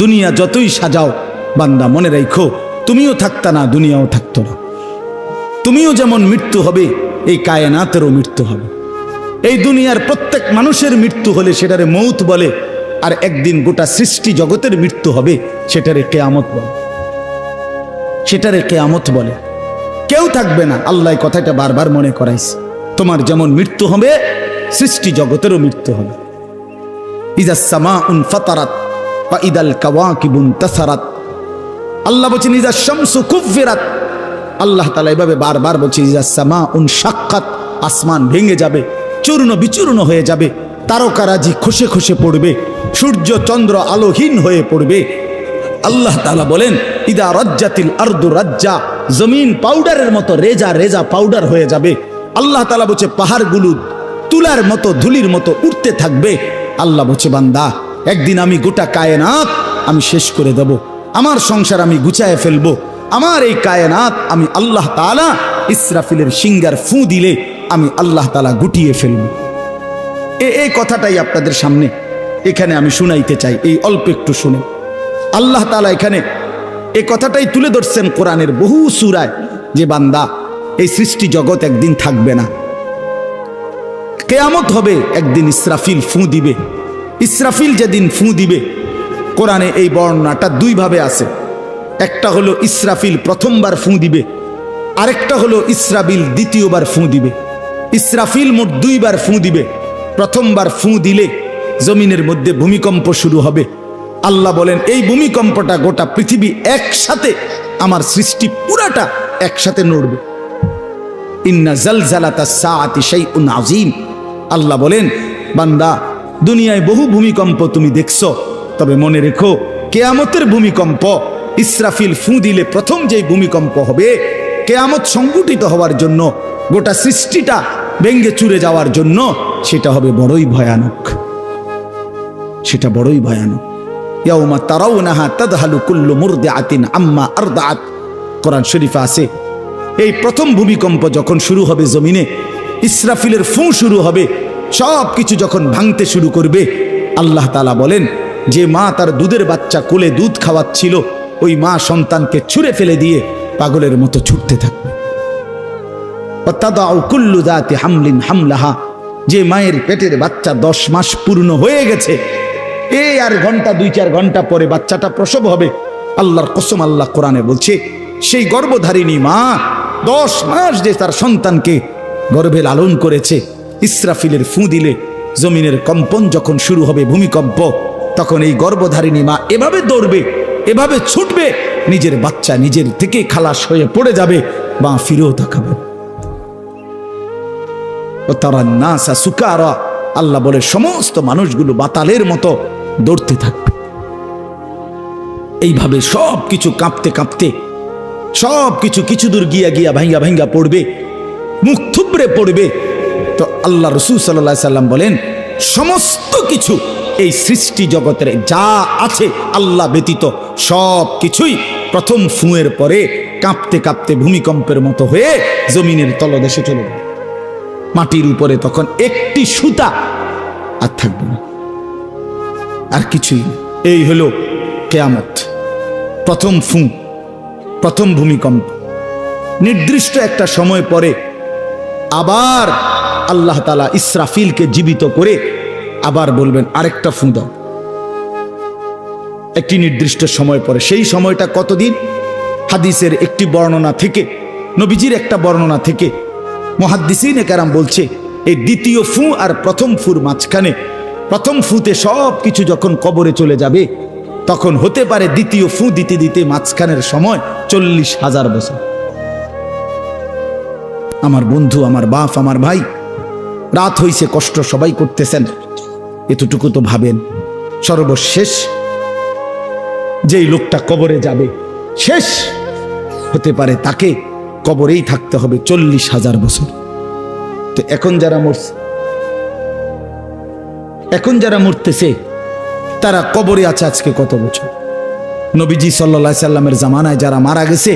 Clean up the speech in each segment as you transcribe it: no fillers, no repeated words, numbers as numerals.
দুনিয়া যতই সাজাও বান্দা মনে রাখো তুমিও থাকতা না, দুনিয়াও থাকতো না। তুমিও যেমন মৃত্যু হবে, এই কায়নাতেরও মৃত্যু হবে। এই দুনিয়ার প্রত্যেক মানুষের মৃত্যু হলে সেটারে মৌত বলে, আর একদিন গোটা সৃষ্টি জগতের মৃত্যু হবে সেটারে কিয়ামত বলে। সেটারে কিয়ামত বলে। কেউ থাকবে না, আল্লাহ কথাটা বারবার মনে করাইছে। তোমার যেমন মৃত্যু হবে, সৃষ্টি জগতেরও মৃত্যু হবে। ইজাস সামাউন ফাতারাত ওয়া ইদাল কাওয়াকিবুন তাসারাত। আল্লাহ বলেছেন ইজাস শামসু কুফিরাত। আল্লাহ তাআলা এভাবে বারবার বলছে ইজাস সামাউন শাক্কাত, আসমান ভেঙে যাবে, চূর্ণ বিচূর্ণ হয়ে যাবে, তারকারাজি খসে খসে পড়বে, সূর্য চন্দ্র আলোহীন হয়ে পড়বে। আল্লাহ তাআলা বলেন ইদা রাজ্জাতিল আরদু রাজ্জা, জমিন পাউডারের মতো রেজা রেজা পাউডার হয়ে যাবে। আল্লাহ তাআলা বলছে পাহাড়গুলো তুলার মতো ধুলির মতো উঠতে থাকবে। আল্লাহ বলছে বান্দা একদিন আমি গোটা কায়নাত আমি শেষ করে দেব, আমার সংসার আমি গুছায় ফেলবো, আমার এই কায়নাত আমি আল্লাহ তাআলা ইসরাফিলের সিঙ্গার ফু দিলে আমি আল্লাহ তাআলা গুটিয়ে ফেলবো। এই কথাটাই আপনাদের সামনে এখানে আমি শুনাইতে চাই, এই অল্প একটু শুনে। আল্লাহ তাআলা এখানে এই কথাটাই তুলে ধরছেন কোরআনের বহু সূরায়, যে বান্দা এই সৃষ্টি জগৎ একদিন থাকবে না, কিয়ামত হবে, একদিন ইসরাফিল ফু দিবে। ইসরাফিল যেদিন ফু দিবে, কোরআনে এই বর্ণনাটা দুই ভাবে আছে। একটা হলো ইসরাফিল প্রথমবার ফু দিবে, আরেকটা হলো ইসরাফিল দ্বিতীয়বার ফু দিবে। ইসরাফিল মোট দুইবার ফু দিবে। প্রথমবার ফু দিলে জমিনের মধ্যে ভূমিকম্প শুরু হবে। আল্লাহ বলেন এই ভূমিকম্পটা গোটা পৃথিবী একসাথে, আমার সৃষ্টি পুরাটা একসাথে নড়বে। ইন্না জালজালাতাস সাআতি শাইউন আযীম। আল্লাহ বলেন বান্দা দুনিয়ায় বহু ভূমিকম্প তুমি দেখছো, তবে মনে রেখো কিয়ামতের ভূমিকম্প, ইসরাফিল ফু দিলে প্রথম যে ভূমিকম্প হবে, কিয়ামত সংঘটিত হওয়ার জন্য, গোটা সৃষ্টিটা ভেঙে চুরে যাওয়ার জন্য, সেটা হবে বড়ই ভয়ানক। সেটা বড়ই ভয়ানক। ইয়াউমা তারাউনাহা তাদহালু কুল্লু মুরদিআতিন আম্মা আরদাআত। কোরআন শরীফে আছে এই প্রথম ভূমিকম্প যখন শুরু হবে জমিনে, ইসরাফিলের ফু শুরু হবে, সব কিছু যখন ভাঙতে শুরু করবে, আল্লাহ তাআলা বলেন যে মা তার দুধের বাচ্চা কোলে দুধ খাওয়াচ্ছিল, ওই মা সন্তানকে ছুঁড়ে ফেলে দিয়ে পাগলের মতো ছুটতে থাকবে। ওয়াতাদাউ কুল্লু যাতি হামলিন হামলাহা, যে মায়ের পেটের বাচ্চা 10 মাস পূর্ণ হয়ে গেছে, এই আর ঘন্টা 2-4 ঘন্টা পরে বাচ্চাটা প্রসব হবে। আল্লাহর কসম, আল্লাহ কোরআনে বলছে সেই গর্ভধারিণী মা 10 মাস যে তার সন্তানকে গর্ভে লালন করেছে, ইসরাফিলের ফু দিলে জমিনের কম্পন যখন শুরু হবে, ভূমিকম্প, তখন এই গর্ভধারিণী মা এভাবে দৌড়বে, এভাবে ছুটবে, নিজের বাচ্চা নিজের থেকে খালাস হয়ে পড়ে যাবে, বা ফিরেও তাকাবে। ও তারা নাসা সুকারা, আল্লাহ বলে সমস্ত মানুষগুলো বাতালের মতো দৌড়তে থাকবে। এইভাবে সব কিছু কাঁপতে কাঁপতে সব কিছু কিছু দূর গিয়া গিয়া ভাঙ্গা ভাঙ্গা পড়বে, মুখ থুবড়ে পড়বে। তো আল্লাহ রাসূল সাল্লাল্লাহু আলাইহি সাল্লাম বলেন সমস্ত কিছু এই সৃষ্টি জগতের যা আছে আল্লাহ ব্যতীত সব কিছুই প্রথম ফুঁয়ের পরে কাঁপতে কাঁপতে ভূমিকম্পের মতো হয়ে জমিনের তলদেশে চলে যাবে। মাটির উপরে তখন একটি সুতা আর থাকবে না, আর কিছুই না। এই হলো কিয়ামত, প্রথম ফু, প্রথম ভূমিকম্প। নির্দিষ্ট একটা সময় পরে আবার আল্লাহ তাআলা ইসরাফিলকে জীবিত করে আবার বলবেন আরেকটা ফু দাও, একটি নির্দিষ্ট সময় পরে। সেই সময়টা কতদিন? হাদিসের একটি বর্ণনা থেকে, নবীজির একটা বর্ণনা থেকে মুহাদ্দিসিনে কেরাম বলছে এই দ্বিতীয় ফু আর প্রথম ফুর মাঝখানে, প্রথম ফুতে সব কিছু যখন কবরে চলে যাবে, তখন হতে পারে দ্বিতীয় ফু দিতে দিতে মাঝখানের সময় 40,000 বছর। আমার বন্ধু, আমার বাপ, আমার ভাই, রাত হইছে, কষ্ট সবাই করতেছেন, এতটুকু তো ভাবেন সর্বশেষ যেই লোকটা কবরে যাবে, শেষ হতে পারে তাকে কবরেই থাকতে হবে 40,000 বছর। তো এখন যারা মরতেছে তারা কবরে আছে আজকে কত বছর? নবীজি সাল্লাল্লাহু আলাইহি সাল্লামের জামানায় যারা মারা গেছে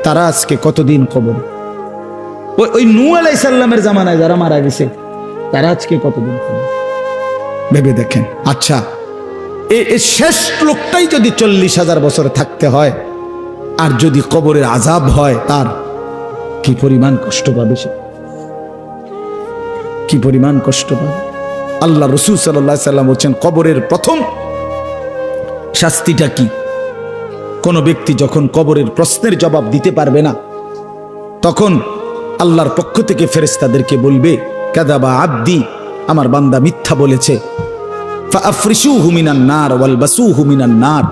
তারা আজকে কতদিন কবরে? ওই নূহ আলাইহিস সালামের জামানায় যারা মারা গেছে তারা আজকে কতদিন কবরে? ভেবে দেখেন। আচ্ছা, এই শেষ লোকটাই যদি 40,000 বছর থাকতে হয়, আর যদি কবরের আযাব হয়, তার কি পরিমাণ কষ্ট পাবে সে, কি পরিমাণ কষ্ট পাবে। আল্লাহ রাসূল সাল্লাল্লাহু আলাইহি সাল্লাম বলেন, কবরের প্রথম শাস্তিটা কি? কোন ব্যক্তি যখন কবরের প্রশ্নের জবাব দিতে পারবে না, তখন আল্লাহর পক্ষ থেকে ফেরেশতাদেরকে বলবে, কাযাবা আব্দি, আমার বান্দা মিথ্যা বলেছে। ফাআফরিশুহু মিনান নার ওয়ালবাসুহু মিনান নার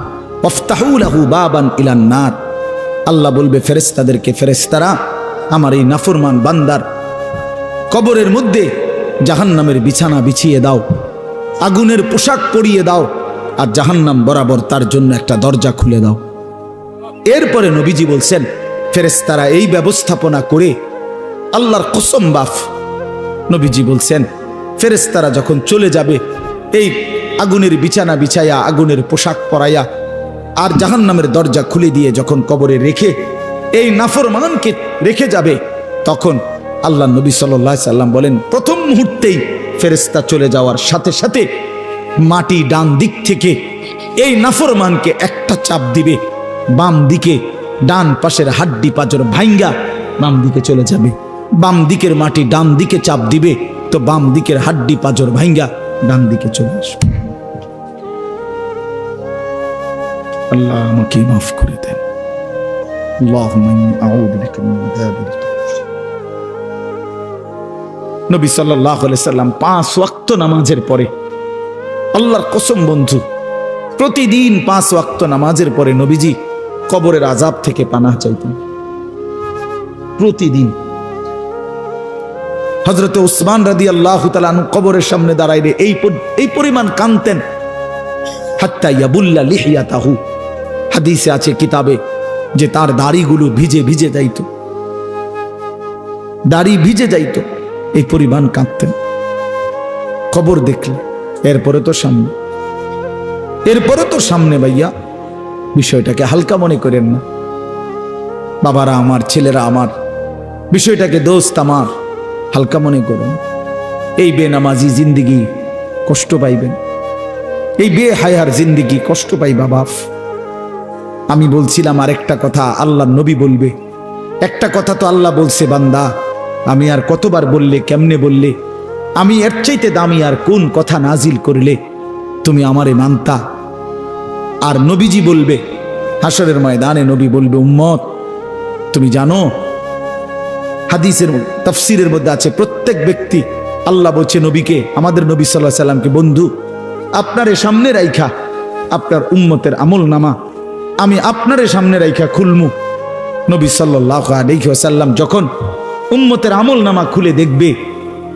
ওয়াফতাহু লাহু বাবান ইলান নার। আল্লাহ বলবে ফেরেশতাদেরকে, ফেরেশতারা আমার এই নাফরমান বান্দার কবরের মধ্যে জাহান্নামের বিছানা বিছিয়ে দাও, আগুনের পোশাক পরিয়ে দাও, আর জাহান্নাম বরাবর তার জন্য একটা দরজা খুলে দাও। এরপরে নবীজি বলছেন, ফেরেশতারা এই ব্যবস্থাপনা করে, আল্লাহর কসম বাফ, নবীজি বলছেন ফেরেশতারা যখন চলে যাবে, এই আগুনের বিছানা বিছাইয়া, আগুনের পোশাক পরাইয়া, আর জাহান্নামের দরজা খুলে দিয়ে যখন কবরে রেখে এই নাফরমানকে রেখে যাবে, তখন আল্লাহ নবী সাল্লাল্লাহু আলাইহি সাল্লাম বলেন, প্রথম মুহূর্তেই ফেরেশতা চলে যাওয়ার সাথে সাথে মাটি ডান দিক থেকে এই নাফরমানকে একটা চাপ দিবে, বাম দিকে ডান পাশের হাড্ডি পাঁজর ভাঙ্গা বাম দিকে চলে যাবে। বাম দিকের মাটি ডান দিকে চাপ দিবে, তো বাম দিকের হাড্ডি পাঁজর ভাঙ্গা ডান দিকে চলে আসবে। আল্লাহ আমাকে মাফ করে দেন। আল্লাহুম্মা ইন্নী আউযু বিকা মিন আযাবিল কবর। নবী সাল্লাল্লাহু আলাইহি সাল্লাম 5 ওয়াক্ত নামাজের পরে, আল্লাহর কসম বন্ধু, প্রতিদিন 5 ওয়াক্ত নামাজের পরে নবীজি কবরের আযাব থেকে পানাহ চাইতেন। প্রতিদিন। হযরত উসমান রাদিয়াল্লাহু তাআলা আনহু কবরের সামনে দাঁড়াইলে এই পরিমাণ কাঁদতেন, হাত্তা ইয়াবুল্লা লিহিয়াতাহু। হাদিসে আছে কিতাবে যে তার দাড়িগুলো ভিজে ভিজে যাইত, দাড়ি ভিজে যাইত, এই পরিমাণ কাঁদতেন কবর দেখলে। এরপরে তো সামনে ভাইয়া, বিষয়টাকে হালকা মনে করেন না। বাবারা আমার, ছেলেরা আমার, বিষয়টাকে দোস্ত আমার, হালকা মনে করুন। এই বেনামাজি জিন্দিগি কষ্ট পাইবেন, এই বেহায়ার জিন্দিগি কষ্ট পাইবা বাপ। আমি বলছিলাম আরেকটা কথা আল্লাহ নবী বলবে, একটা কথা তো আল্লাহ বলছে, বান্দা আমি আর কতবার বললে, কেমনে বললে, আমি এর চাইতে দামি আর কোন কথা নাজিল করলে তুমি আমারে মানতা। আর নবীজি বলবে হাসরের ময়দানে, নবী বলবে, উম্মত তুমি জানো, হাদিসের তাফসীরের মধ্যে আছে, প্রত্যেক ব্যক্তি, আল্লাহ বলছে নবীকে, আমাদের নবী সাল্লাল্লাহু আলাইহি সাল্লামকে, বন্ধু আপনারে সামনে রাইখা আপনার উম্মতের আমল নামা আমি আপনারে সামনে রাইখা খুলমু। নবী সাল্লাল্লাহু আলাইহি ওয়াসাল্লাম যখন উম্মতের আমল নামা খুলে দেখবে,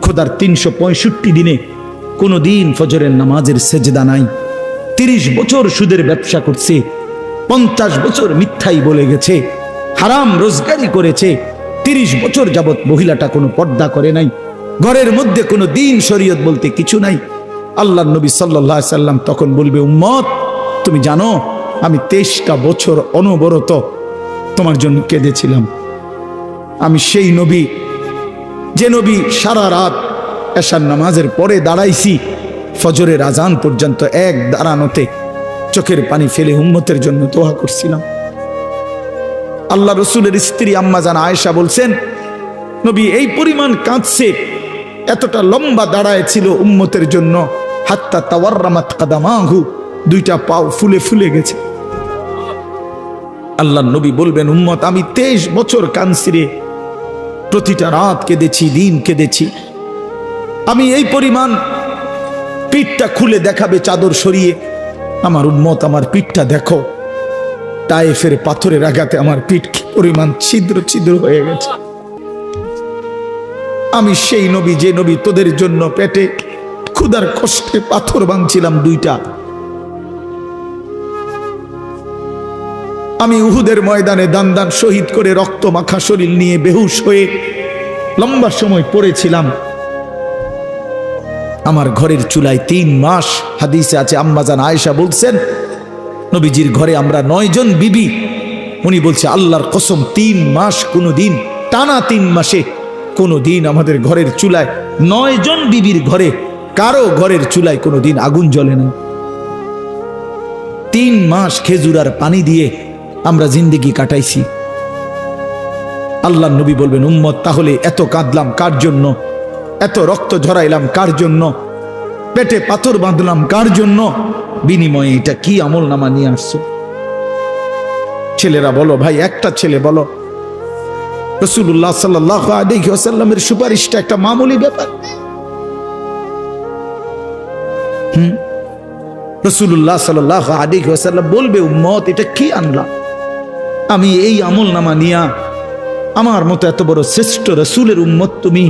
খোদার 365 দিনে কোনো দিন ফজরের নামাজের সেজদা নাই, 30 বছর সুদের ব্যবসা করছে, 50 বছর মিথ্যাই বলে গেছে, হারাম রোজগারি করেছে, 30 বছর যাবত মহিলাটা কোনো পর্দা করে নাই, ঘরের মধ্যে কোনো দিন শরীয়ত বলতে কিছু নাই। আল্লাহর নবী সাল্লাল্লাহু আলাইহি সাল্লাম তখন বলবে, উম্মত তুমি জানো আমি 23টা বছর অনবরত তোমার জন্য কেঁদেছিলাম। আমি সেই নবী, যে নবী সারা রাত এশার নামাজের পরে দাঁড়াইছি ফজরের আজান পর্যন্ত, এক দাঁড়ানোতে চোখের পানি ফেলে উম্মতের জন্য দোয়া করছিলাম। আল্লাহ রসুলের স্ত্রী আম্মা জান আয়েশা বলছেন, নবী এই পরিমাণ কাঁদছে, এতটা লম্বা দাঁড়ায় ছিল উম্মতের জন্য, হাত্তা তাওয়াররামাত কাদামাহু, 2টা পাও ফুলে ফুলে গেছে। আল্লাহ নবী বলবেন, উম্মত আমি 23 বছর কাঁদছি রে, প্রতিটা রাত কেঁদেছি, দিন কেঁদেছি। আমি এই পরিমাণ, পিঠটা খুলে দেখাবে চাদর সরিয়ে, আমার উম্মত আমার পিঠটা দেখো, তায়েফের পাথরের আঘাতে আমার পিঠ কি পরিমাণ ছিদ্র ছিদ্র হয়ে গেছে। আমি সেই নবী, যে নবী তোদের জন্য পেটে ক্ষুধার কষ্টে পাথর ভাঙছিলাম 2টা। আমি উহুদের ময়দানে দান দান শহীদ করে রক্ত মাখা শরীর নিয়ে বেহুশ হয়ে লম্বা সময় পড়েছিলাম। আমার ঘরের চুলায় 3 মাস, হাদিসে আছে আম্মা জান আয়েশা বলছেন, নবীজির ঘরে আমরা 9 জন বিবি, উনি বলছে আল্লাহর কসম 3 মাস, কোনো দিন টানা 3 মাসে কোনো দিন আমাদের ঘরের চুলায়, 9 জন বিবির ঘরে কারো ঘরের চুলায় কোনো দিন আগুন জ্বলে না। 3 মাস খেজুর আর পানি দিয়ে আমরা জিন্দেগি কাটাইছি। আল্লাহর নবী বলবেন, উম্মত তাহলে এত কাঁদলাম কার জন্য, এত রক্ত ঝরাইলাম কার জন্য, পেটে পাথর বাঁধলাম কার জন্য, বিনিময়ে এটা কি আমল নামা নিয়ে আসছো? ছেলেরা বলো ভাই, একটা ছেলে বলো রাসূলুল্লাহ সাল্লাল্লাহু আলাইহি ওয়াসাল্লামের সুপারিশটা একটা মামুলি ব্যাপার। রাসূলুল্লাহ সাল্লাল্লাহু আলাইহি ওয়াসাল্লাম বলবে, উম্মত এটা কি আনলা? আমি এই আমল নামা নিয়া আমার মতো এত বড় শ্রেষ্ঠ রাসূলের উম্মত তুমি,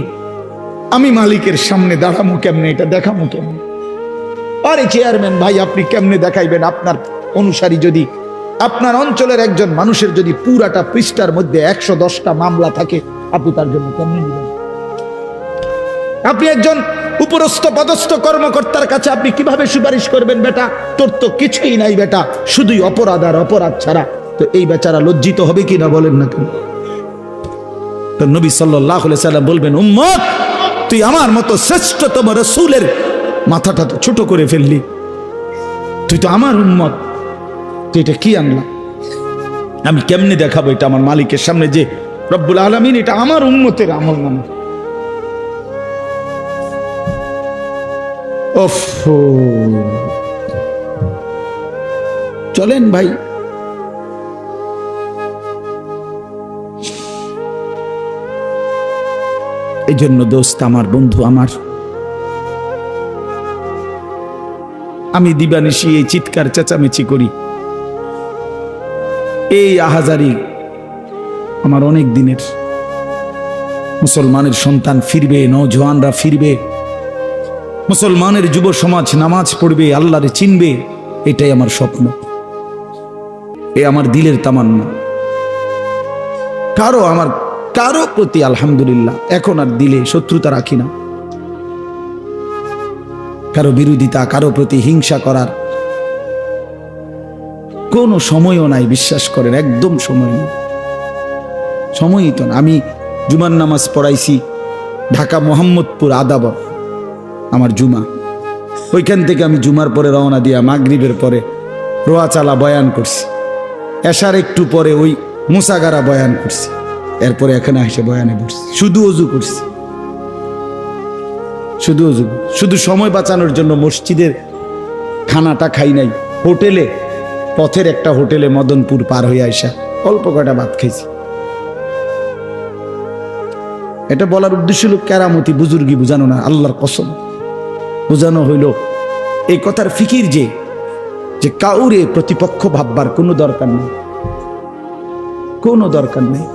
আমি মালিকের সামনে দাঁড়ামু কেমনে, এটা দেখামু কেমনে? আরে চেয়ারম্যান ভাই, আপনি কেমনে দেখাইবেন? আপনার অনুসারী যদি, আপনার অঞ্চলের একজন মানুষের যদি পুরাটা পৃষ্ঠার মধ্যে 110টা মামলা থাকে, আপনি তার জন্য কেমনে নেবেন? আপনি একজন উপরস্থ পদস্থ কর্মকর্তার কাছে আপনি কিভাবে সুপারিশ করবেন? বেটা তোর তো কিছুই নাই বেটা, শুধুই অপরাধ আর অপরাধ ছাড়া। তো এই বেচারা লজ্জিত হবে কিনা বলেন না কেন? তো নবী সাল্লাল্লাহু আলাইহি সাল্লাম বলবেন, উম্মত তুই আমার মতো শ্রেষ্ঠতম রাসূলের মাথাটা তো ছোট করে ফেললি, তুই তো আমার উম্মত, তুই এটা কি আনলা? আমি কেমনে দেখাবো এটা আমার মালিকের সামনে যে রব্বুল আলামিন এটা আমার উম্মতের আমল নামা? চলেন ভাই, এই জন্য দোস্ত আমার, বন্ধু আমার, আমি দিবানিশি এই চিৎকার চেঁচামেচি করি, এই আহাজারি আমার অনেক দিনের। মুসলমানের সন্তান ফিরবে, নওজোয়ানরা ফিরবে, মুসলমানের যুব সমাজ নামাজ পড়বে, আল্লাহরে চিনবে, এটাই আমার স্বপ্ন, এ আমার দিলের তামান্না। কারো প্রতি আলহামদুলিল্লাহ এখন আর দিলে শত্রুতা রাখি না, কারো বিরোধিতা, কারো প্রতি হিংসা করার কোনো সময়ও নাই, বিশ্বাস করেন, একদম সময় নেই, সময়ই তো না। আমি জুমার নামাজ পড়াইছি ঢাকা মোহাম্মদপুর আদাবর, আমার জুমা, ওইখান থেকে আমি জুমার পরে রওনা দিয়া মাগরিবের পরে রোয়াচালা বয়ান করছি, এশার একটু পরে ওই মুসাগারা বয়ান করছি, এরপরে এখানে এসে বয়ানে বসছি, শুধু অজু করছি, শুধু অজু, শুধু সময় বাঁচানোর জন্য মসজিদের খানাটা খাই নাই, হোটেলে, পথের একটা হোটেলে মদনপুর পার হয়ে আইসা অল্প কয়টা ভাত খাইছি। এটা বলার উদ্দেশ্য হলো কেরামতি বুজুর্গি বুঝানো না, আল্লাহর কসম বুঝানো হইল এই কথার ফিকির যে কাউরে প্রতিপক্ষ ভাববার কোনো দরকার নেই, কোনো দরকার নেই।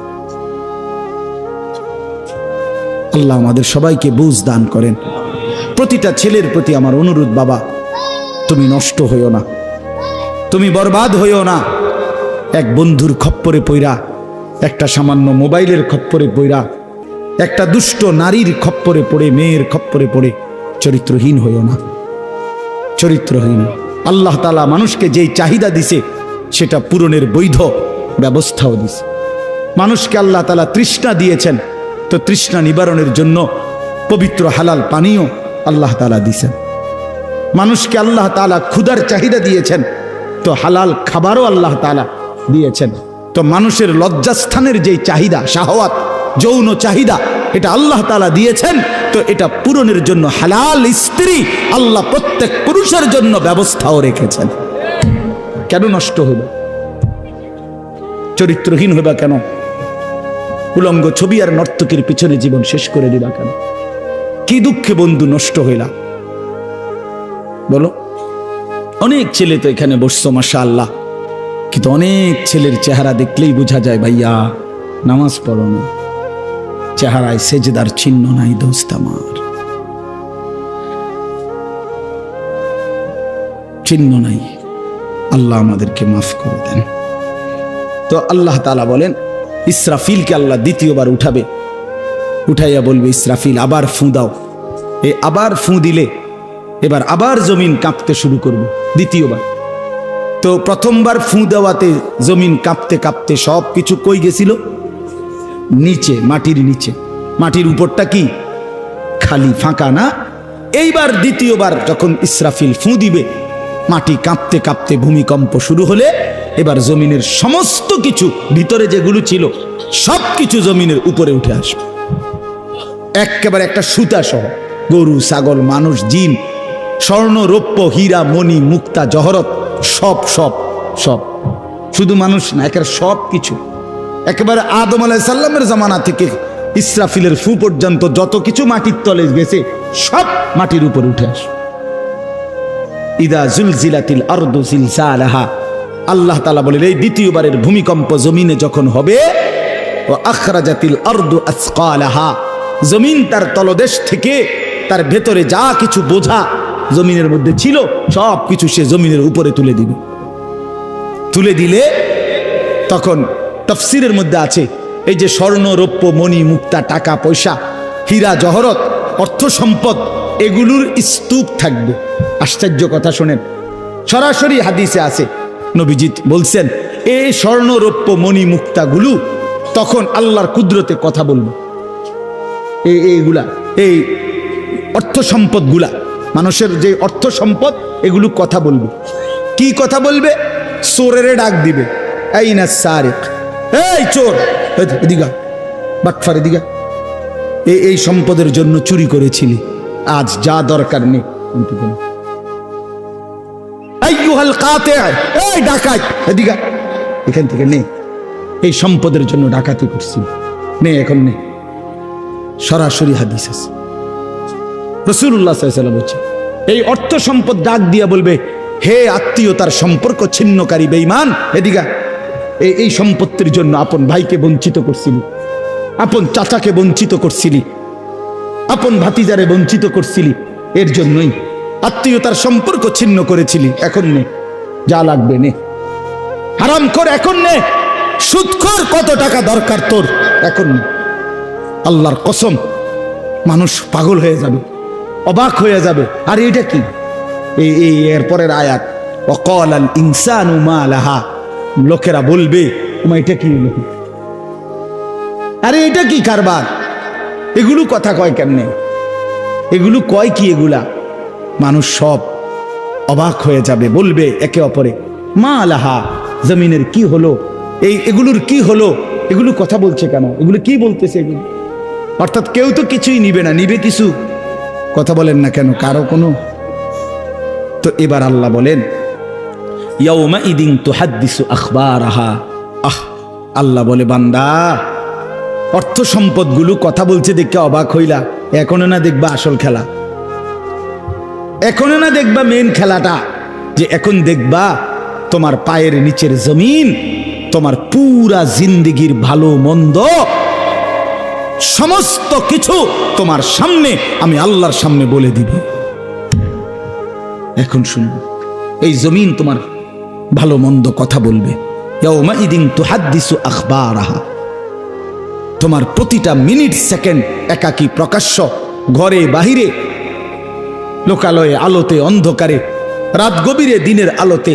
আল্লাহ আমাদের সবাইকে বুঝ দান করেন। প্রতিটা ছেলের প্রতি আমার অনুরোধ, বাবা তুমি নষ্ট হইও না, তুমি বরবাদ হইও না। এক বন্ধুর খপ্পরে পইরা, একটা সামান্য মোবাইলের খপ্পরে পইরা, একটা দুষ্ট নারীর খপ্পরে পড়ে, মেয়ের খপ্পরে পড়ে চরিত্রহীন হইও না, চরিত্রহীন। আল্লাহ তাআলা মানুষকে যেই চাহিদা দিছে সেটা পূরণের বৈধ ব্যবস্থাও দিছে। মানুষকে আল্লাহ তাআলা তৃষ্ণা দিয়েছেন, তো তৃষ্ণা নিবারণের জন্য পবিত্র হালাল পানীয় আল্লাহ তাআলা দিয়েছেন। মানুষকে আল্লাহ তাআলা ক্ষুধার চাহিদা দিয়েছেন, তো হালাল খাবারও আল্লাহ তাআলা দিয়েছেন। তো মানুষের লজ্জাস্থানের যেই চাহিদা, শাহওয়াত, যৌন চাহিদা, এটা আল্লাহ তাআলা দিয়েছেন, তো এটা পূরণের জন্য হালাল স্ত্রী আল্লাহ প্রত্যেক পুরুষের জন্য ব্যবস্থাও রেখেছেন। কেন নষ্ট হইবে? চরিত্রহীন হইবা কেন? উলঙ্গ ছবি আর নর্তকীর পিছনে জীবন শেষ করে দিবা কেন? কি দুঃখে বন্ধু নষ্ট হইলা বলো? অনেক ছেলে তো এখানে বসছো মাশাআল্লাহ, কিন্তু অনেক ছেলের চেহারা দেখলেই বোঝা যায় ভাইয়া নামাজ পড়ো না, চেহারায় সেজদার চিহ্ন নাই। দোস্ত আমার, চিহ্ন নাই। আল্লাহ আমাদেরকে মাফ করে দেন। তো আল্লাহ তাআলা বলেন, ইসরাফিলকে আল্লাহ দ্বিতীয়বার উঠাবে, উঠাইয়া বলবে, ইসরাফিল আবার ফুঁ দাও। এই আবার ফুঁ দিলে এবার আবার জমিন কাঁপতে শুরু করবে দ্বিতীয়বার। তো প্রথমবার ফুঁ দেওয়াতে জমিন কাঁপতে কাঁপতে সব কিছু কই গেছিল? নিচে, মাটির নিচে। মাটির উপরটা কি? খালি, ফাঁকা না? এইবার দ্বিতীয়বার যখন ইসরাফিল ফুঁ দিবে, মাটি কাঁপতে কাঁপতে ভূমিকম্প শুরু হলে এবার জমিনের সমস্ত কিছু ভিতরে যেগুলো ছিল সব কিছু জমিনের উপরে উঠে আসবে একেবারে একটা সুতা সহ। গরু, ছাগল, মানুষ, জিন, স্বর্ণ, রৌপ্য, হীরা, মণি, মুক্তা, জহরত, সব সব সব, শুধু মানুষ না, একেবারে সব কিছু, একেবারে আদম আলাইহিস সালামের জামানা থেকে ইসরাফিলের ফু পর্যন্ত যত কিছু মাটির তলে গেছে সব মাটির উপর উঠে আসে। ইদা জুলজিলাতিল আরদু জিলজালাহা, আল্লাহ তাআলা বলেন এই দ্বিতীয়বারের ভূমিকম্প জমিনে যখন হবে, ও আখরাজাতিল আরদু আসকালাহা, জমিন তার তলদেশ থেকে তার ভেতরে যা কিছু বোঝা জমিনের মধ্যে ছিল সব কিছু সে জমিনের উপরে তুলে দিবে। তুলে দিলে তখন তাফসীরের মধ্যে আছে এই যে স্বর্ণ, রৌপ্য, মণি, মুক্তা, টাকা পয়সা, হীরা, জহরত, অর্থ সম্পদ, এগুলোর স্তূপ থাকবে। আশ্চর্য কথা শোনেন, সরাসরি হাদিসে আছে, নবীজি বলছেন এই স্বর্ণ, রৌপ্য, মণি, মুক্তাগুলো তখন আল্লাহর কুদরতে কথা বলবে। এইগুলা, এই অর্থ সম্পদগুলা, মানুষের যে অর্থ সম্পদ, এগুলো কথা বলবে। কি কথা বলবে? চোরেরে ডাক দিবে, আইনা সারিক, এই চোর, এদিকে বাটফার, এদিকে এই সম্পদের জন্য চুরি করেছিলি, আজ যা দরকার নেই। আইয়ুহাল কাতি, এই ডাকাত, এদিকে এখান থেকে নে, এই সম্পদের জন্য ডাকাতি করছি, নে এখন নে। সরাসরি হাদিস আছে, রাসূলুল্লাহ সাল্লাল্লাহু আলাইহি ওয়াসাল্লাম বলছেন এই অর্থ সম্পদ ডাক দিয়া বলবে, হে আত্মীয়তার সম্পর্ক ছিন্নকারী বেঈমান, এদিকে এই সম্পত্তির জন্য আপন ভাইকে বঞ্চিত করছিলি, আপন চাচাকে বঞ্চিত করছিলি, আপন ভাতিজারে বঞ্চিত করছিলি, এর জন্যই আত্মীয়তার সম্পর্ক ছিন্ন করেছিলি, এখন নে যা লাগবে নে, হারাম কর এখন নে, সুদখোর কত টাকা দরকার তোর এখন নে। আল্লাহর কসম, মানুষ পাগল হয়ে যাবে, অবাক হয়ে যাবে। আর এটা কি? এই এরপরের আয়াত, ওয়াকালাল ইনসানু মা লাহা, লোকেরা বলবে এটা কি হলো, আরে এটা কি কারবার, এগুলো কথা কয় কেমনে, এগুলো কয় কি, এগুলা মানুষ সব অবাক হয়ে যাবে, বলবে একে অপরে মা লাহা, জমিনের কি হলো, এগুলোর কি হলো, এগুলো কথা বলছে কেন, এগুলো কি বলতেছে এগুলো? অর্থাৎ কেউ তো কিছুই নিবে না, নিবে কিছু, কথা বলেন না কেন কারো কোনো। তো এবার আল্লাহ বলেন ইয়াউমা ইদিন তুহাদ্দিসু আখবারাহা, আল্লাহ বলে বান্দা অর্থ সম্পদগুলো কথা বলছে দেখে অবাক হইলা, এখনো না দেখবা আসল খেলা, এখনো না দেখবা মেন খেলাটা, যে এখন দেখবা তোমার পায়ের নিচের জমিন, তোমার পুরা জিন্দেগির ভালো মন্দ সমস্ত কিছু তোমার সামনে আমি আল্লাহর সামনে বলে দিব। এখন শুনবে, এই জমিন তোমার ভালো মন্দ কথা বলবে। ইয়াউমা ইদিন তুহাদ্দিসু আখবারাহা, তোমার প্রতিটা মিনিট সেকেন্ড একাকী প্রকাশ্য, ঘরে বাহিরে, লোকালয়ে, আলোতে, অন্ধকারে, রাত গভীরে, দিনের আলোতে,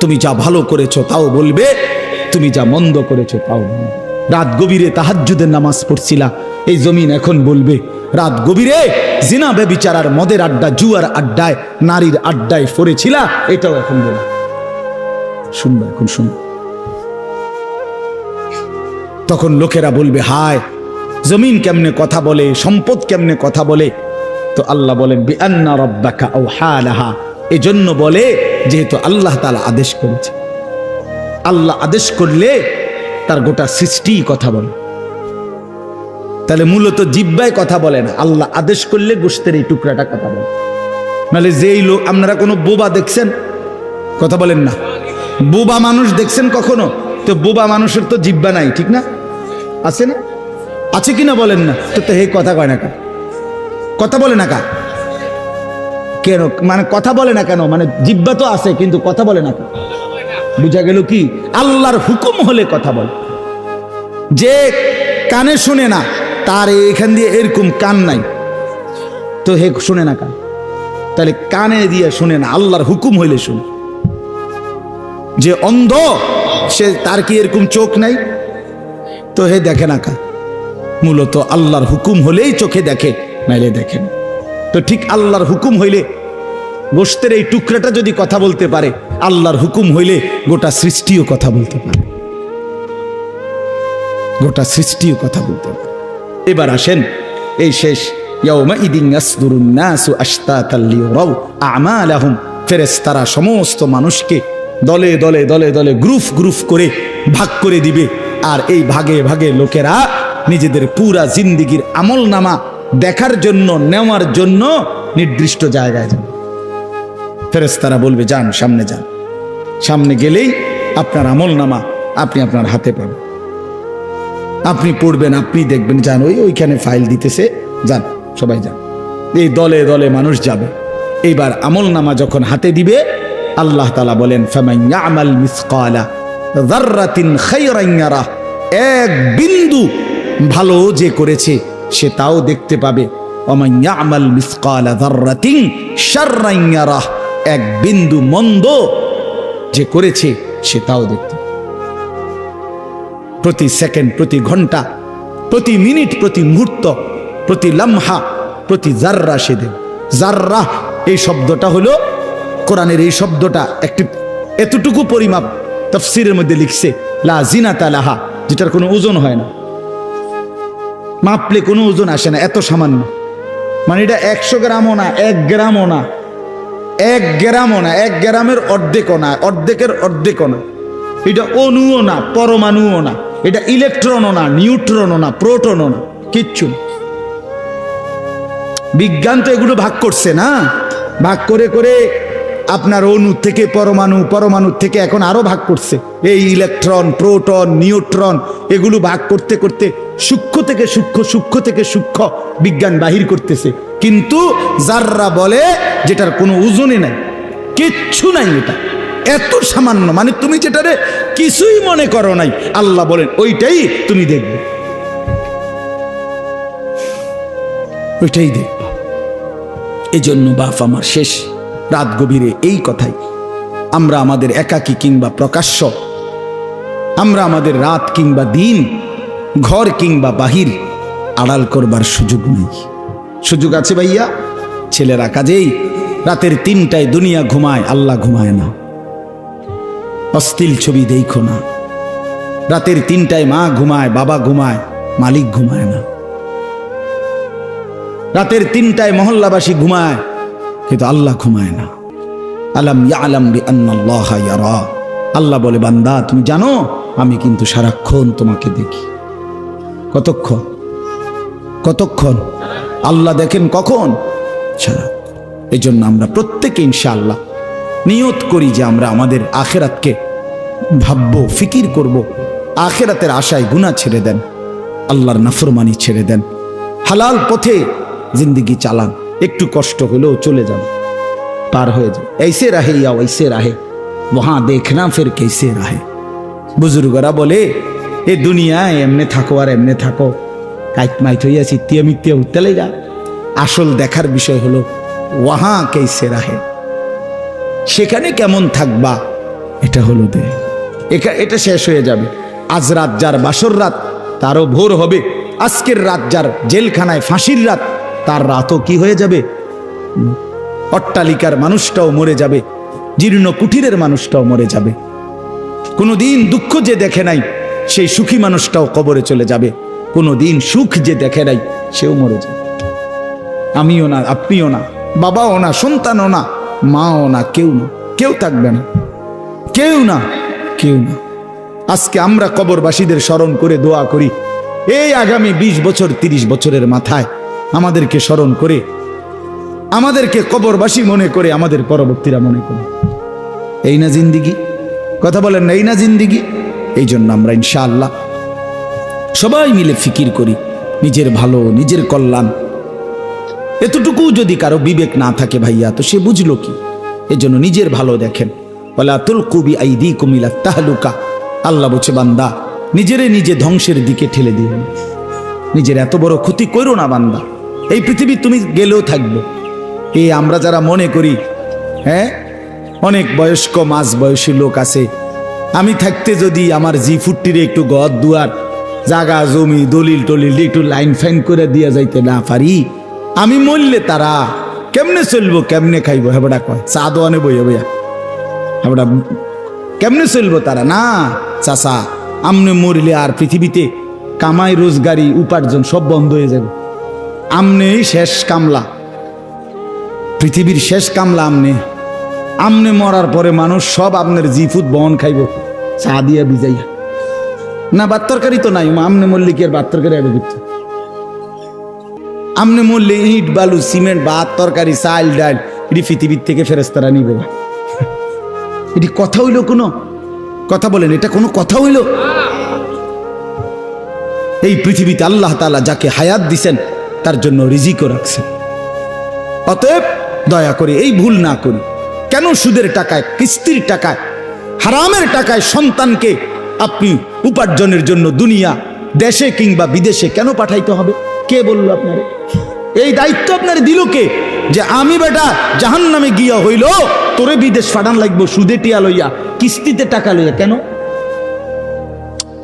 তুমি যা ভালো করেছো তাও বলবে, তুমি যা মন্দ করেছো তাও বলবে। রাত গভীরে তাহাজ্জুদের নামাজ পড়ছিলা, এই জমিন এখন বলবে রাত গভীরে জিনা ব্যভিচার, মদের আড্ডা, জুয়ার আড্ডায়, নারীর আড্ডায় পড়েছিলা, এটাও এখন বলবে। শুনবে, এখন শুনবে। তখন লোকেরা বলবে হায়, জমিন কেমনে কথা বলে, সম্পদ কেমনে কথা বলে। তো আল্লাহ বলেন বিআন্না রাব্বাকা আওহা লাহা, এজন্য বলে যেহেতু আল্লাহ তাআলা আদেশ করেছে। আল্লাহ আদেশ করলে তার গোটা সৃষ্টি কথা বলে, তাহলে মূলত জিহ্বায় কথা বলে না, আল্লাহ আদেশ করলে গোশতের এই টুকরাটা কথা বলে। নাহলে যেই লোক, আপনারা কোনো বোবা দেখছেন, কথা বলেন না, বোবা মানুষ দেখছেন কখনো? তো বোবা মানুষের তো জিহ্বা নাই, ঠিক না? আছে না? আছে কিনা বলেন না? তো হে কথা কয় না কা, কথা বলে না কা কেন, মানে কথা বলে না কেন, মানে জিহ্বা তো আছে কিন্তু কথা বলে না কা। বুঝা গেল কি? আল্লাহর হুকুম হলে কথা বলে। যে কানে শুনে না, তার এখান দিয়ে এরকম কান নাই, তো হে শুনে না কান, তাহলে কানে দিয়ে শুনে না, আল্লাহর হুকুম হইলে শুনে। যে অন্ধ, সে তার কি এরকম চোখ নাই, তো হে দেখে না কা। মূলত আল্লাহর হুকুম হলেই চোখে দেখে, নাইলে দেখেন। তো ঠিক আল্লাহর হুকুম হইলে গোশতের এই টুকরাটা যদি কথা বলতে পারে, আল্লাহর হুকুম হইলে গোটা সৃষ্টিও কথা বলতে পারে, গোটা সৃষ্টিও কথা বলতে পারে। এবার আসেন, এই শেষ ইয়াউমাইদিন ইয়াসদুরুন নাসু আশতাতাল লিয়ারাউ আমালাহুম, ফেরেশতারা সমস্ত মানুষকে দলে দলে দলে দলে গ্রুপ গ্রুপ করে ভাগ করে দিবে। আর এই ভাগে ভাগে লোকেরা নিজেদের পুরা জিন্দেগির আমলনামা দেখার জন্য, নেওয়ার জন্য নির্দিষ্ট জায়গায় যাবে। ফেরেশতারা বলবে যান, সামনে যান। সামনে গেলেই আপনার আমলনামা আপনি আপনার হাতে পাবেন, আপনি পড়বেন, আপনি দেখবেন, যান ওইখানে ফাইল দিতেছে, যান সবাই যান। এই দলে দলে মানুষ যাবে। এইবার আমলনামা যখন হাতে দিবে, আল্লাহ তাআলা বলেন ফামান ইয়ামাল মিসকালা যাররাতিন খায়রান ইয়ারা, এক বিন্দু ভালো যে করেছে সে তাও দেখতে পাবে। ওমান ইয়ামাল মিসকালা যাররাতিন শাররান ইয়ারা, এক বিন্দু মন্দ যে করেছে সে তাও দেখতে পাবে। প্রতি সেকেন্ড, প্রতি ঘন্টা, প্রতি মিনিট, প্রতি মুহূর্ত, প্রতি লামহা, প্রতি জাররা সে দেবে। জাররা এই শব্দটা হলো কোরআনের, এই শব্দটা একটি এতটুকু পরিমাপ তাফসীরের মধ্যে লিখছে লা জিনাতা লাহা, যেটার কোনো ওজন হয় না, মাপলে কোনো ওজন আসে না, এত সামান্য। মানে এটা 100 গ্রামও না, 1 গ্রামও না, 1 গ্রামও না, 1 গ্রামের অর্ধেকও না, অর্ধেকের অর্ধেকও না। এটা অণুও না, পরমাণুও না, এটা ইলেকট্রনও না, নিউট্রনও না, প্রোটনও না, কিচ্ছু না। বিজ্ঞান তো এগুলো ভাগ করছে না, ভাগ করে করে আপনার অণু থেকে পরমাণু, পরমাণু থেকে এখন আরো ভাগ করছে। এই ইলেকট্রন, প্রোটন, নিউট্রন এগুলো ভাগ করতে করতে সূক্ষ্ম থেকে সূক্ষ্ম, সূক্ষ্ম থেকে সূক্ষ্ম বিজ্ঞান বাহির করতেছে। কিন্তু জাররা বলে যেটার কোনো ওজনই নাই, কিচ্ছু নাই, এটা এত সামান্য। মানে তুমি যেটারে কিছুই মনে করো নাই, আল্লাহ বলেন ওইটাই তুমি দেখবে, ওইটাই দেখবে। এই জন্য বাপ আমার শেষ রাত গভীরে এই কথাই, আমরা আমাদের একাকী কিংবা প্রকাশ্য, আমরা আমাদের রাত কিংবা দিন, ঘর কিংবা বাহির আড়াল করবার সুযোগ নেই। সুযোগ আছে ভাইয়া? ছেলেরা কাজেই রাতের 3টায় দুনিয়া ঘুমায়, আল্লাহ ঘুমায় না। অশ্লীল ছবি দেখো না। রাতের 3টায় মা ঘুমায়, বাবা ঘুমায়, মালিক ঘুমায় না। রাতের 3টায় মহল্লাবাসী ঘুমায়, কিন্তু আল্লাহ ঘুমায় না। আলাম ইয়ালাম বিআন্নাল্লাহা ইয়ারা, আল্লাহ বলে বান্দা তুমি জানো আমি কিন্তু সারাক্ষণ তোমাকে দেখি। কতক্ষণ? কতক্ষণ? আল্লাহ দেখেন কখন? সারাক্ষণ। এই জন্য আমরা প্রত্যেকে ইনশাআল্লাহ নিয়ত করি যে আমরা আমাদের আখেরাতকে ভাববো, ফিকির করব। আখেরাতের আশায় গুনাহ ছেড়ে দেন, আল্লাহর নাফরমানি ছেড়ে দেন, হালাল পথে জিন্দেগি চালান। একটু কষ্ট হলেও চলে যান, পার হয়ে যান। ऐसे रहे या वैसे रहे वहां देखना फिर कैसे रहे। বুজুর্গরা বলে এ দুনিয়ায় এমনে থাকো আর এমনে থাকো, কাইট মাইট হইয়া চিত্তিয়া মিত্তিয়া উঠতে লাগা। আসল দেখার বিষয় হলো ওয়াহা কেসে রাহে, সেখানে কেমন থাকবা, এটা হলো দে। এটা শেষ হয়ে যাবে। আজ রাত যার বাসর রাত, তারও ভোর হবে। আজকের রাত যার জেলখানায় ফাঁসির রাত, তার রাতও কি হয়ে যাবে? অট্টালিকার মানুষটাও মরে যাবে, জীর্ণ কুঠিরের মানুষটাও মরে যাবে। কোনোদিন দুঃখ যে দেখে নাই সেই সুখী মানুষটাও কবরে চলে যাবে। কোনোদিন সুখ যে দেখে নাই সেও মরে যাবে। আমিও না, আপনিও না, বাবাও না, সন্তানও না, মাও না, কেউ না, কেউ থাকবে না, কেউ না, কেউ না। আজকে আমরা কবরবাসীদের স্মরণ করে দোয়া করি, এই আগামী 20 বছর 30 বছরের মাথায় আমাদেরকে স্মরণ করে, আমাদেরকে কবরবাসী মনে করে, আমাদের পরবর্তীরা মনে করে। এই না জিন্দিগি? কথা বলেন না, এই না জিন্দিগি? এই জন্য আমরা ইনশাআল্লাহ সবাই মিলে ফিকির করি নিজের ভালো, নিজের কল্যাণ। এতটুকু যদি কারো বিবেক না থাকে ভাইয়া, তো সে বুঝলো কি? এই জন্য নিজের ভালো দেখেন। ওয়ালা তুলকু বিআইদিকুম ইলা তাহলুকা, আল্লাহ বলছে বান্দা নিজেরে নিজে ধ্বংসের দিকে ঠেলে দিও না, নিজের এত বড় ক্ষতি করো না বান্দা। এই পৃথিবী তুমি গেলেও থাকবে। এই আমরা যারা মনে করি, হ্যাঁ অনেক বয়স্ক মাঝ বয়সী লোক আছে, আমি থাকতে যদি আমার জি40 একটু ঘর দুয়ার জাগা জমি দলিল টলিল একটু লাইন ফাইন করে দিয়া যাইতে না পারি, আমি মরলে তারা কেমনে চলবো কেমনে খাইবো হেবড়া কয় চা দোয়ানে বইয়া বইয়া হেবড়া কেমনে চলবো তারা না চাচা আমনে মরিলে আর পৃথিবীতে কামাই রোজগারি উপার্জন সব বন্ধ হয়ে যাবে আমনেই শেষ কামলা পৃথিবীর শেষ কামলা আমনে মরার পরে মানুষ সব আপনার জিফুত বহন খাইব চা দিয়া ভিজাইয়া না ভাত তরকারি তো নাই আমনে মরলে কি আর ভাত তরকারি আগে করতে আমনে মরলে ইট বালু সিমেন্ট ভাত তরকারি চাল ডাল এটি পৃথিবীর থেকে ফেরেস্তারা নিবে না এটি কথা হইল কোনো কথা বলেন এটা কোনো কথা হইল এই পৃথিবীতে আল্লাহ তাআলা যাকে হায়াত দিছেন তার জন্য রিজিকও রাখছেন অতএব দয়া করে এই ভুল না করি কেন সুদের টাকায় কিস্তির টাকায় হারামের টাকায় সন্তানকে আপনি উপার্জনের জন্য দুনিয়া দেশে কিংবা বিদেশে কেন পাঠাইতে হবে কে বলল আপনারে এই দায়িত্ব আপনার দিল কে যে আমি বেটা জাহান্নামে গিয়া হইল তোরে বিদেশ পাঠান লাগবো সুদে টিয়া লইয়া কিস্তিতে টাকা লইয়া কেন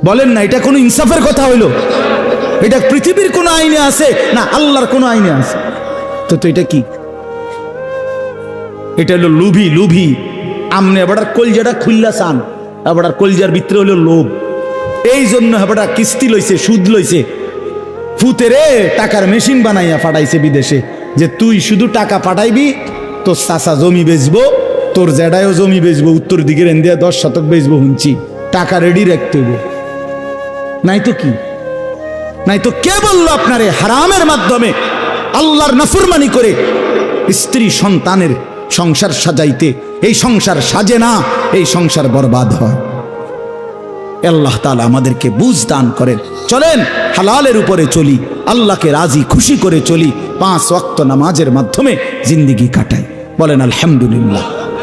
বলেন না এটা কোনো ইনসাফের কথা হইল এটা পৃথিবীর কোন আইনে আছে না আল্লাহর কোন আইনে আছে তো এটা কি এটা হলো লুভি আমনে আবার কলজাটা খুললা চান আবার কলজার ভিতরে হলো লোভ এই জন্য আবার কিস্তি লইছে সুদ লইছে ফুতেরে টাকার মেশিন বানাইয়া পাঠাইছে বিদেশে যে তুই শুধু টাকা পাঠাইবি তোর চাচা জমি বেচবো তোর জেডায়ও জমি বেচবো উত্তর দিকের এন্দিয়া 10 শতক বেচবো হুঁচি টাকা রেডি রাখতে হইব নাই তো কি নাই তো কে বললো আপনারে হারামের মাধ্যমে আল্লাহর নাফরমানি করে স্ত্রী সন্তানের সংসার সাজাইতে এই সংসার সাজে না এই সংসার বরবাদ হয় আল্লাহ তাআলা আমাদেরকে বুঝ দান করেন চলেন হালালের উপরে চলি আল্লাহকে রাজি খুশি করে চলি 5 ওয়াক্ত নামাজের মাধ্যমে জিন্দেগি কাটাই বলেন আলহামদুলিল্লাহ।